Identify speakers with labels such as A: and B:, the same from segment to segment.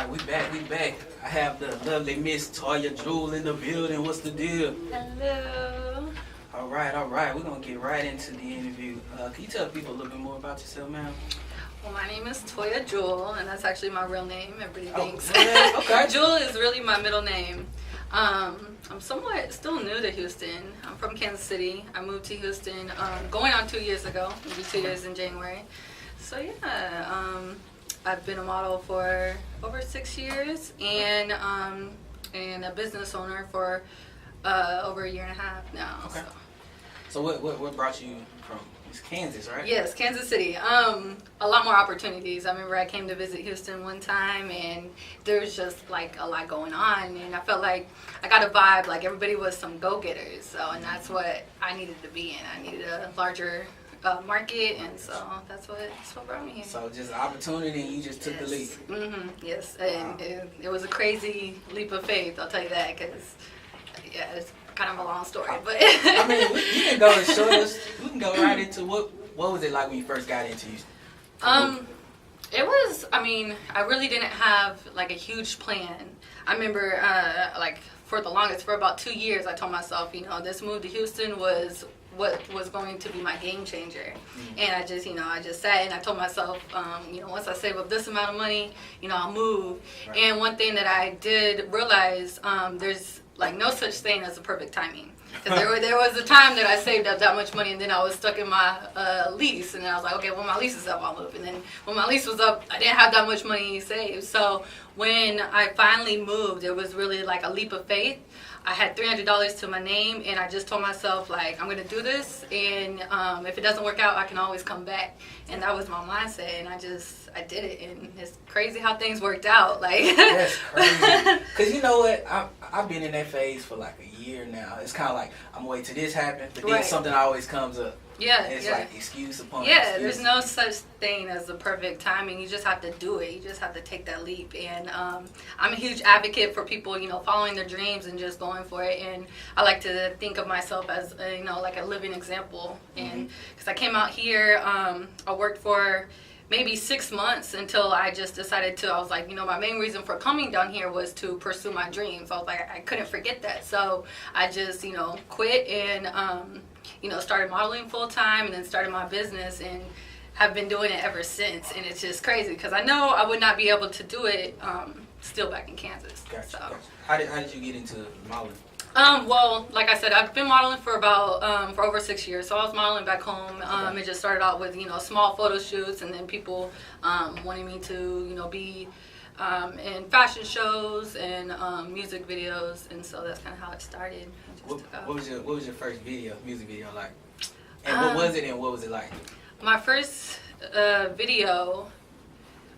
A: right, we back. I have the lovely Miss Toya Jewel in the building. What's the deal?
B: Hello.
A: All right. We're going to get right into the interview. Can you tell people a little bit more about yourself, ma'am?
B: Well, my name is Toya Jewel, and that's actually my real name. Everybody thinks.
A: Oh, okay.
B: Jewel is really my middle name. I'm somewhat still new to Houston. I'm from Kansas City. I moved to Houston going on 2 years ago. It'll be 2 years in January. So yeah, I've been a model for over 6 years and a business owner for over a year and a half now.
A: Okay. So what brought you from? It's Kansas, right?
B: Yes, Kansas City. A lot more opportunities. I remember I came to visit Houston one time, and there was just like a lot going on, and I felt like I got a vibe like everybody was some go-getters. So, and that's what I needed to be in. I needed a larger market, and so that's what brought me here.
A: So just opportunity, and you just took the leap.
B: Yes, and it was a crazy leap of faith. I'll tell you that, because yeah, it's kind of a long story, but
A: I mean, you can go and show us. We can go right into what was it like when you first got into Houston?
B: It was. I mean, I really didn't have like a huge plan. I remember like for about 2 years, I told myself, this move to Houston was what was going to be my game changer. And I just sat and I told myself, once I save up this amount of money, I'll move. Right. And one thing that I did realize, there's like no such thing as a perfect timing. Because there was a time that I saved up that much money, and then I was stuck in my lease, and then I was like, okay, when my lease is up, I'll move. And then when my lease was up, I didn't have that much money saved. So when I finally moved, it was really like a leap of faith. I had $300 to my name, and I just told myself, like, I'm going to do this, and if it doesn't work out, I can always come back. And that was my mindset, and I did it, and it's crazy how things worked out. Like,
A: that's crazy. Because you know what? I've been in that phase for like a year now. It's kind of like, I'm waiting till this happens, but then something always comes up.
B: Yeah,
A: it's like excuse upon
B: excuse. There's no such thing as the perfect timing. You just have to do it. You just have to take that leap. And I'm a huge advocate for people, following their dreams and just going for it. And I like to think of myself as, like a living example. And because I came out here, I worked for maybe 6 months until I just decided I was like, my main reason for coming down here was to pursue my dreams. I was like, I couldn't forget that. So I just, quit and, started modeling full time, and then started my business, and have been doing it ever since. And it's just crazy because I know I would not be able to do it still back in Kansas.
A: Gotcha,
B: so.
A: Gotcha. How did you get into modeling?
B: Well, like I said, I've been modeling for about for over 6 years. So I was modeling back home. It just started out with small photo shoots, and then people wanting me to be in fashion shows and music videos, and so that's kind of how it started.
A: What was your first music video like? And what was it, and what was it like?
B: My first video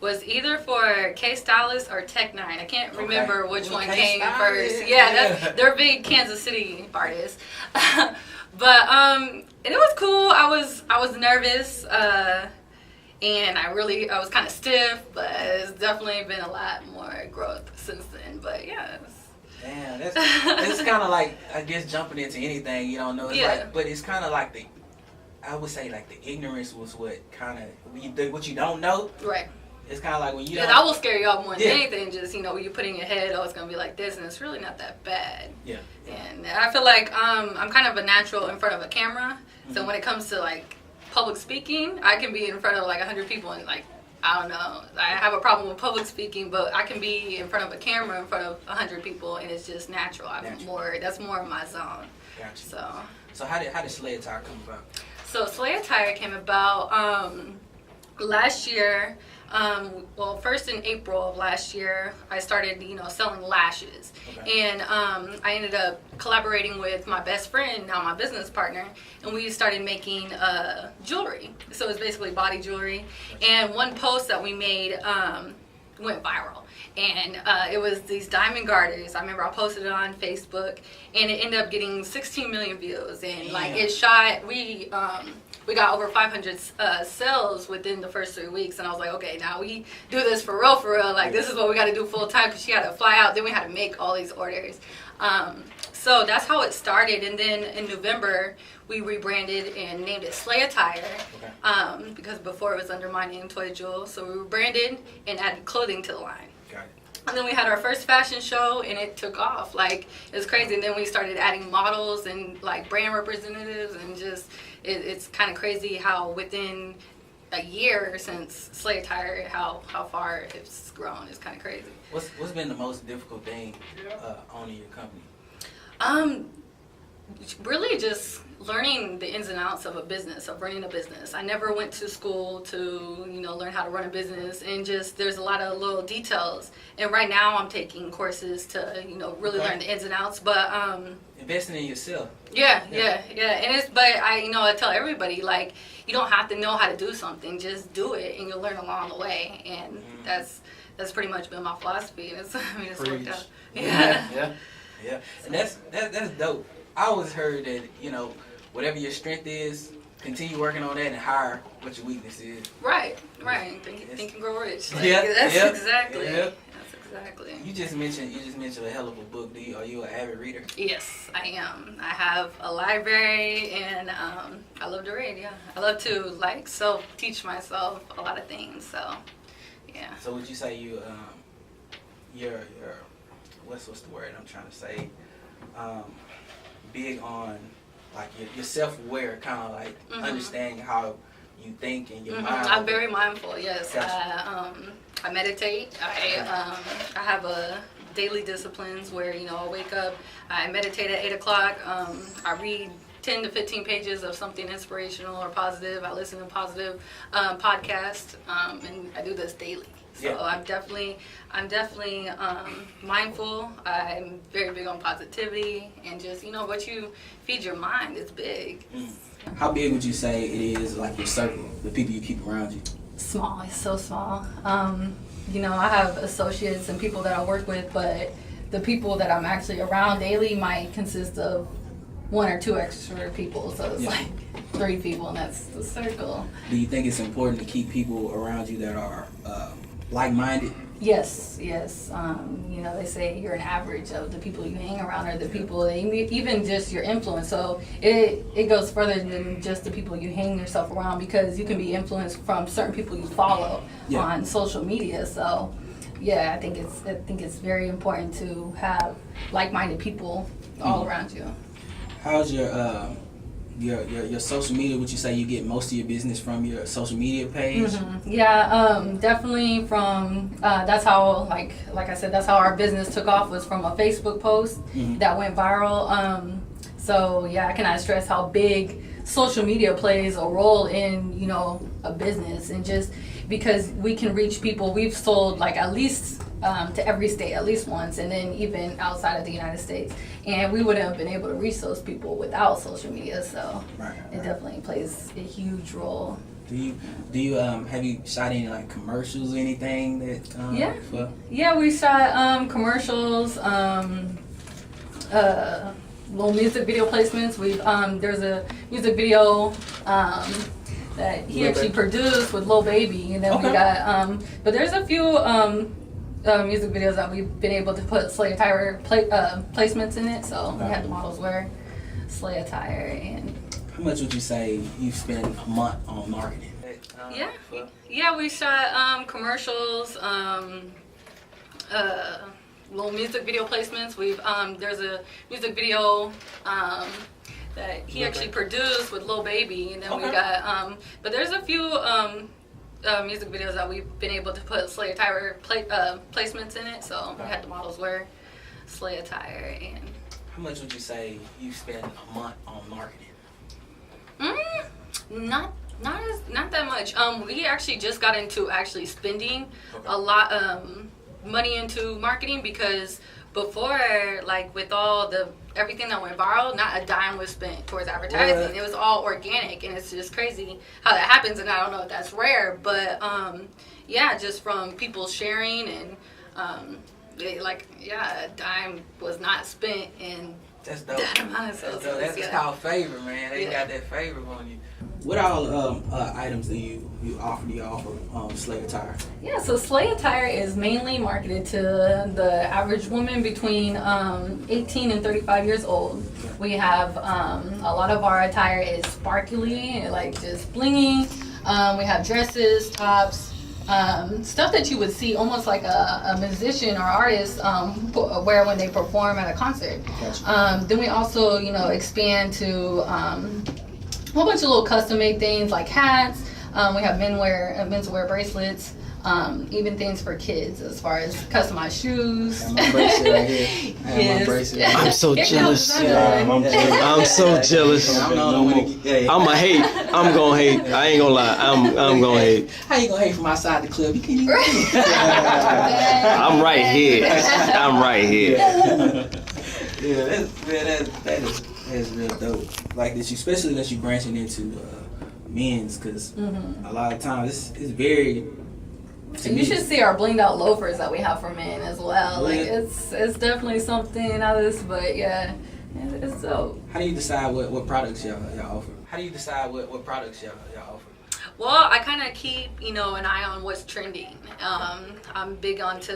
B: was either for K-Stylist or Tech 9. I can't remember which one came first. Yeah, they're big Kansas City artists. But and it was cool. I was nervous. And I was kind of stiff, but it's definitely been a lot more growth since then. But yeah.
A: Damn, that's kind of like, I guess, jumping into anything you don't know. It's like, but it's kind of like I would say like the ignorance was what kind of, what you don't know.
B: Right.
A: It's kind of like when you
B: that will scare you off more than anything. Just, when you put in your head, it's going to be like this, and it's really not that bad.
A: Yeah.
B: And I feel like I'm kind of a natural in front of a camera. So when it comes to like public speaking, I can be in front of like 100 people and like, I don't know, I have a problem with public speaking, but I can be in front of a camera in front of 100 people, and it's just natural. That's more of my zone.
A: Gotcha. So how did Slay Attire come about? So
B: Slay Attire came about last year. First in April of last year, I started, selling lashes. Okay. And I ended up collaborating with my best friend, now my business partner, and we started making jewelry. So it's basically body jewelry. And one post that we made went viral. And it was these diamond garters. I remember I posted it on Facebook, and it ended up getting 16 million views. And it shot, we got over 500 sales within the first 3 weeks. And I was like, okay, now we do this for real. Like, this is what we got to do full time, because she had to fly out. Then we had to make all these orders. So that's how it started. And then in November, we rebranded and named it Slay Attire. Okay. Because before it was under my name, Toya Jewel. So we rebranded and added clothing to the line.
A: Got it.
B: And then we had our first fashion show, and it took off. Like, it was crazy. And then we started adding models and, like, brand representatives. And just, it's kind of crazy how within a year since Slay Attire, how far it's grown. It's kind of crazy.
A: What's been the most difficult thing owning your company?
B: Really just learning the ins and outs of a business, of running a business. I never went to school to, learn how to run a business, and just there's a lot of little details. And right now I'm taking courses to, really learn the ins and outs. But
A: investing in yourself.
B: Yeah. And I tell everybody, like, you don't have to know how to do something, just do it, and you'll learn along the way. And that's pretty much been my philosophy. And it's worked out.
A: Yeah. And that's dope. I always heard that, whatever your strength is, continue working on that and hire what your weakness is.
B: Right. Think and grow rich. Like,
A: exactly.
B: That's exactly.
A: You just mentioned a hell of a book. Are you an avid reader?
B: Yes, I am. I have a library, and I love to read. Yeah, I love to self-teach myself a lot of things. So, yeah.
A: So would you say you're what's the word I'm trying to say? Big on like your self-aware, kind of like understanding how you think and your mind.
B: I'm very mindful. Yes,
A: gotcha.
B: I meditate. I have a daily disciplines where I wake up, I meditate at 8 o'clock. I read 10 to 15 pages of something inspirational or positive. I listen to positive podcasts, and I do this daily. So I'm definitely mindful. I'm very big on positivity, and just what you feed your mind is big.
A: How big would you say it is, like your circle, the people you keep around you?
B: Small. It's so small. I have associates and people that I work with, but the people that I'm actually around daily might consist of 1 or 2 extra people. So it's like 3 people, and that's the circle.
A: Do you think it's important to keep people around you that are like-minded?
B: Yes. They say you're an average of the people you hang around, or the people, even just your influence. So it goes further than just the people you hang yourself around, because you can be influenced from certain people you follow on social media. So I think it's very important to have like-minded people all around you.
A: How's your social media? Would you say you get most of your business from your social media page?
B: Definitely from that's how like I said, that's how our business took off, was from a Facebook post that went viral. I cannot stress how big social media plays a role in a business, and just because we can reach people. We've sold like at least to every state at least once, and then even outside of the United States, and we wouldn't have been able to reach those people without social media. So it definitely plays a huge role.
A: Do you have you shot any like commercials or anything that
B: we shot commercials, little music video placements. There's a music video that he actually produced with Lil Baby, and then we got but there's a few music videos that we've been able to put Slay Attire placements in it. So we had the models wear Slay Attire. And
A: how much would you say you spend a month on marketing?
B: We shot commercials, little music video placements. There's a music video that he actually produced with Lil Baby, and then we got but there's a few music videos that we've been able to put Slay Attire placements in it. So we had the models wear Slay Attire. And
A: how much would you say you spend a month on marketing?
B: Not that much. We actually just got into spending a lot money into marketing, because before, like with all everything that went viral, not a dime was spent towards advertising. What? It was all organic, and it's just crazy how that happens. And I don't know if that's rare, but just from people sharing, and a dime was not spent in
A: that's dope.
B: that amount of sales.
A: That's called favor, man. They got that favor on you. What all items do you offer Slay Attire? So
B: Slay Attire is mainly marketed to the average woman between 18 and 35 years old. We have a lot of our attire is sparkly, like just blingy. We have dresses, tops, stuff that you would see almost like a musician or artist wear when they perform at a concert.
C: Gotcha.
B: Then we also, expand to a whole bunch of little custom made things like hats. We have menswear bracelets. Even things for kids as far as customized shoes.
C: I have my bracelet right here. I have my bracelet.
D: I'm so jealous.
C: I'm
D: so jealous. I'm a hate. I'm gonna hate. I ain't gonna lie. I'm gonna hate.
A: How you gonna hate from outside the club? You can't even.
D: I'm right here. I'm right here.
A: Yeah, that's real dope. Like this, especially that you branching into men's, because a lot of times it's very.
B: You should see our blinged out loafers that we have for men as well. Like it's definitely something out of this, but yeah, it's dope.
A: How do you decide what products y'all offer? How do you decide what products y'all offer?
B: Well, I kind of keep an eye on what's trending. I'm big onto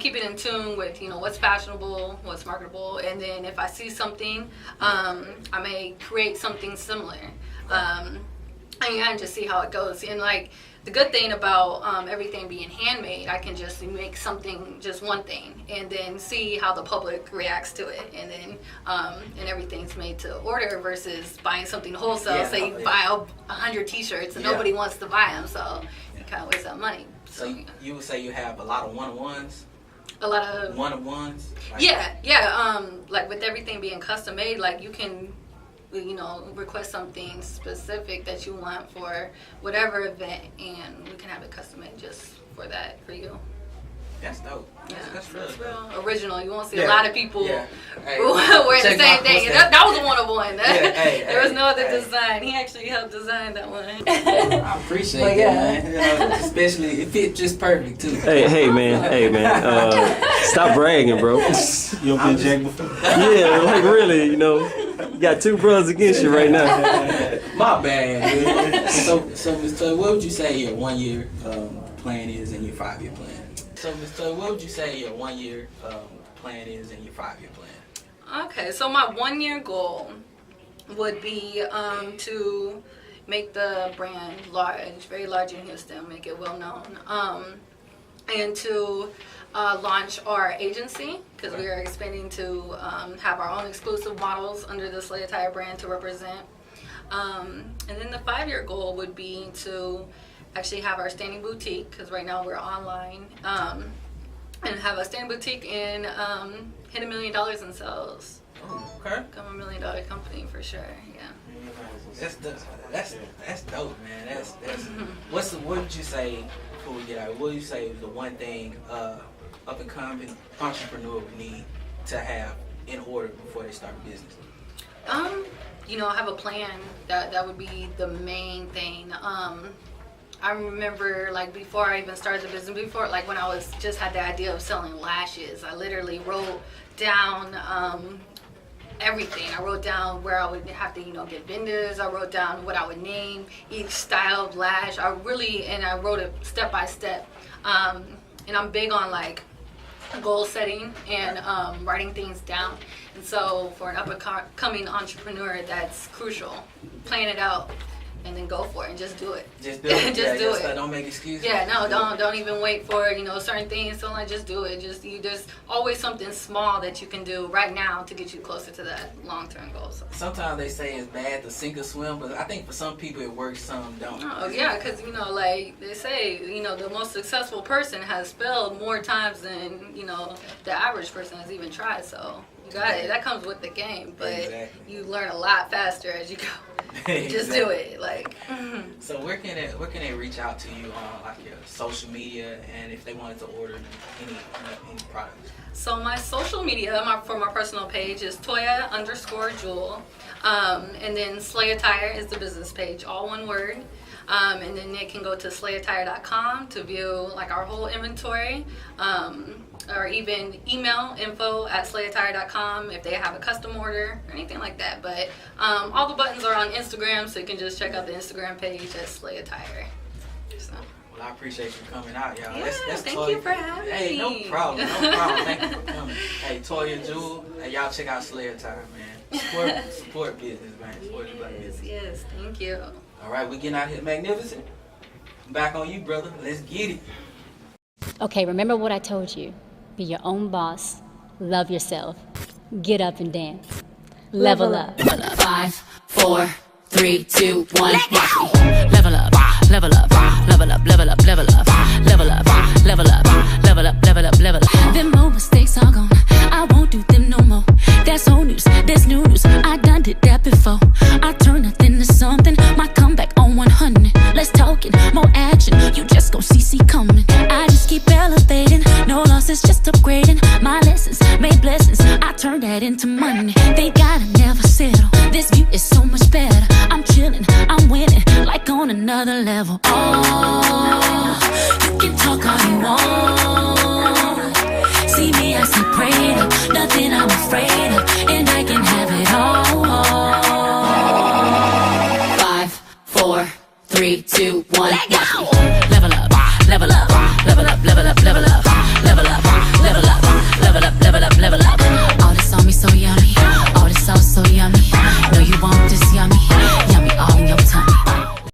B: keeping in tune with what's fashionable, what's marketable, and then if I see something, I may create something similar. And kind of just see how it goes. And the good thing about everything being handmade, I can just make something, just one thing, and then see how the public reacts to it. And then and everything's made to order versus buying something wholesale.
A: Yeah,
B: say you buy 100 t-shirts and nobody wants to buy them, so you kind of waste that money.
A: So you would say you have a lot of one-of-ones?
B: A lot of
A: one-of-ones?
B: Like with everything being custom made, you can request something specific that you want for whatever event, and we can have it custom made just for that for you.
A: That's dope. That's real
B: original. You won't see a lot of people
A: wearing
B: the same thing. That was a one-of-one. There was no other
A: hey.
B: design. He actually helped design that one.
A: I appreciate that, man. Especially it fit just perfect too.
D: Hey man. Stop bragging, bro.
C: You don't been jacked before?
D: Yeah, really, you got two brothers against you right now.
A: My bad. So Ms. Toya, what would you say your 1 year plan is and your 5 year plan? So Ms. Toya, what would you say your 1 year plan is and your 5 year plan?
B: Okay, so my 1 year goal would be to make the brand large, very large in Houston, make it well known, and to launch our agency, because we are expanding to have our own exclusive models under the Slay Attire brand to represent. And then the 5 year goal would be to actually have our standing boutique, because right now we're online, and have a standing boutique and hit $1 million in sales.
A: Oh, okay.
B: Become $1 million company for sure. Yeah.
A: That's dope, man. That's what would you say before we get out? What would you say is the one thing up and coming entrepreneur would need to have in order before they start a business?
B: Have a plan. That would be the main thing. I remember before I even started the business, when I had the idea of selling lashes, I literally wrote down everything. I wrote down where I would have to get vendors. I wrote down what I would name each style of lash. I wrote it step by step. And I'm big on goal setting and writing things down. And so for an up and coming entrepreneur, that's crucial. Plan it out and then go for it and just do it.
A: Just do it.
B: Just do it.
A: Don't make excuses.
B: Yeah, no, don't even wait for certain things. So just do it. There's always something small that you can do right now to get you closer to that long-term goal. So.
A: Sometimes they say it's bad to sink or swim, but I think for some people it works, some don't.
B: Oh yeah, because they say the most successful person has failed more times than the average person has even tried. So you got it. That comes with the game, but you learn a lot faster as you go. Just do it.
A: So where can they reach out to you on your social media, and if they wanted to order any products?
B: So my social media, for my personal page is Toya_Jewel, and then Slay Attire is the business page, all one word. And then they can go to slayattire.com to view our whole inventory, or even email info@slayattire.com if they have a custom order or anything like that. But all the buttons are on Instagram, so you can just check out the Instagram page at Slay Attire. So.
A: Well, I appreciate you coming out, y'all.
B: Yeah,
A: that's
B: thank
A: Toya.
B: you for having me.
A: Hey, no problem. Thank you for coming. Hey, Toya Jewel, hey, y'all check out Slay Attire, man. Support business, man. Support the black business.
B: Yes, thank you.
A: All right, we getting out here magnificent. back on you, brother. Let's get it.
E: Okay, remember what I told you. Be your own boss. Love yourself. Get up and dance. Level up.
F: 5, 4, 3, 2, 1. Level up, level up, level up, level up, level up, level up, level up, level up, level up, level up. Them old mistakes are gone. I won't do them no more. That's old news, that's new news. I done did that before. I turn nothing to something. My comeback on 100. Let's talk it, more action. You just gon' see coming. I just keep elevating. No losses, just upgrading. My lessons made blessings. I turn that into money. They gotta never settle. This view is so much better. I'm chilling, I'm winning, like on another level. Oh, you can talk all you want. See me, I see greater. Nothing I'm afraid of, and I can have it all. 5, 4, 3, 2, 1. Let go. Level up, level up, level up, level up, level up.